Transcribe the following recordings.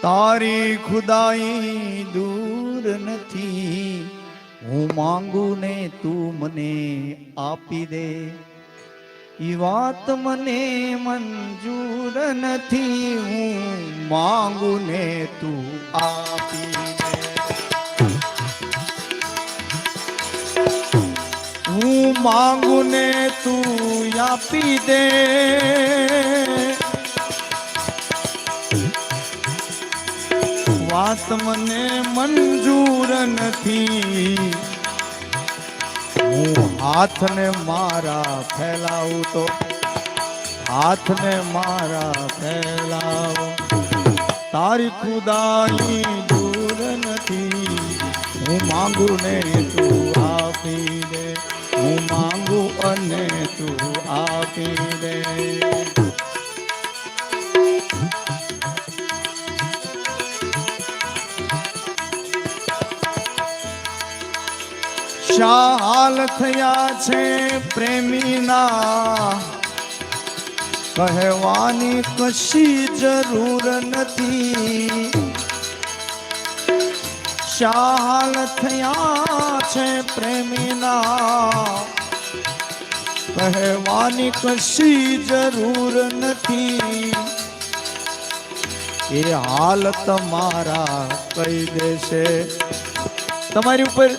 તારી ખુદાઈ દૂર નથી, હું માંગુ ને તું મને આપી દે. ઈ વાત મને મંજૂર નથી, હું માંગુ ને તું આપી દે. હું માંગુ ને તું આપી દે. વાત મને મંજૂર નથી, હું હાથને મારા ફેલાવું તો હાથને મારા ફેલાવો. તારી ખુદાઈ દૂર નથી, હું માંગુ ને તું આપી દે. હું માંગુ અને તું આપી દે. શા હાલ થયા છે પ્રેમીના, કહેવાની કશી જરૂર નથી. શા હાલ થયા છે પ્રેમીના, કહેવાની કશી જરૂર નથી. એ હાલ તમારા કહી દેશે. તમારી ઉપર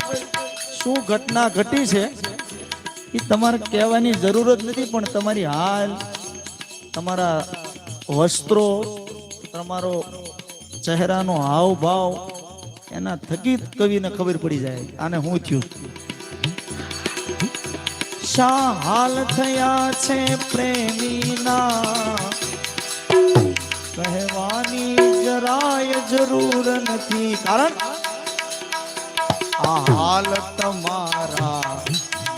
શું ઘટના ઘટી છે એ તમારે કહેવાની જરૂર જ નથી, પણ તમારી હાલ, તમારા વસ્ત્રો, તમારો ચહેરાનો હાવભાવ, એના થકી કવિને ખબર પડી જાય આને શું થયું. શા હાલ થયા છે પ્રેમીના, કહેવાની જરાય જરૂર નથી. કારણ આ હાલ તમારા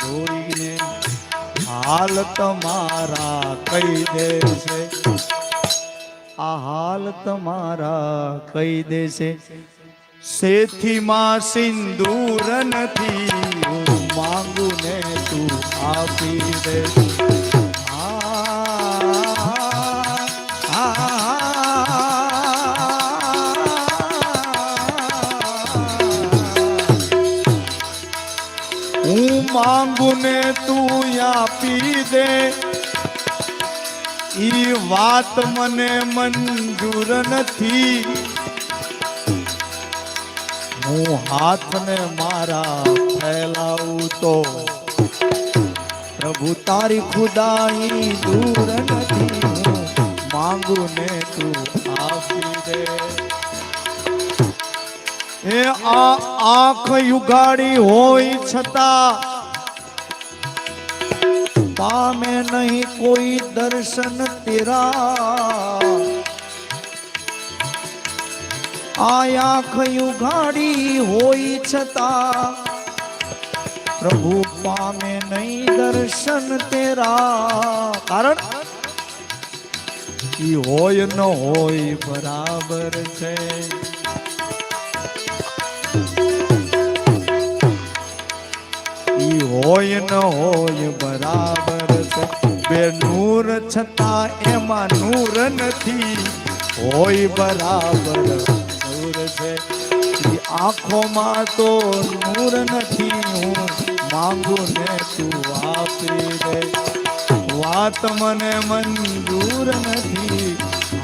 જોઈને હાલ તમારા કહી દેશે. આ હાલ તમારા કહી દેશે. સેથીમાં સિંદૂર નથી, હું માંગુ ને તું આપી દે. હું માંગુ ને તું આપી દે. ઈ વાત મને મંજૂર નથી, હું હાથને મારા ફેલાવું તો પ્રભુ તારી ખુદાઈ દૂર નથી, હું માંગુ ને તું આપી દે. એ આ આંખ યુગાડી હોય છતાં પામે નહીં કોઈ દર્શન તેરા. આ આંખ યુગાડી હોય છતાં પ્રભુ પામે નહીં દર્શન તેરા. કારણ ઈ હોય ન હોય બરાબર છે. ઈ હોય ન હોય બરાબર છે. બે નૂર છતાં એમાં નૂર નથી, હોય બરાબર નૂર છે. ઈ આંખોમાં તો નૂર નથી, હું માંગુ ને તું આપી દે. વાત મને મંજૂર નથી,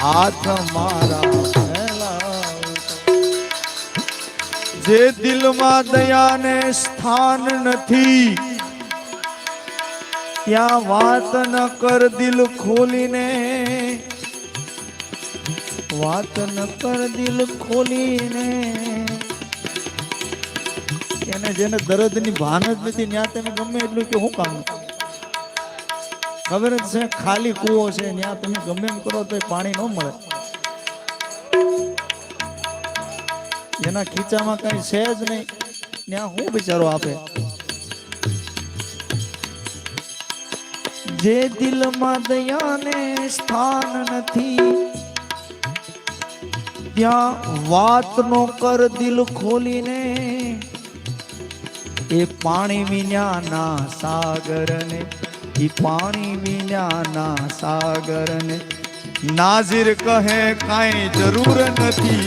હાથ મારા ફેલાવ. જે દિલમાં દયાને સ્થાન નથી, ત્યાં વાત ન કર દિલ ખોલીને. વાત ન કર દિલ ખોલીને. એને જેને દર્દની ભાન જ નથી, ત્યાં તમે ગમે એટલું કે શું કામ. ખબર જ છે ખાલી કૂવો છે, ત્યાં તમે ગમે એમ કરો તો પાણી ન મળે. એના ખીચામાં કઈ છે જ નહીં, ત્યાં હું બિચારો આપે. જે દિલમાં દયાને સ્થાન નથી, ત્યાં વાત નો કર દિલ ખોલીને. એ પાણી વિનાના સાગરને, એ પાણી વિનાના સાગરને નાઝીર કહે કાંઈ જરૂર નથી.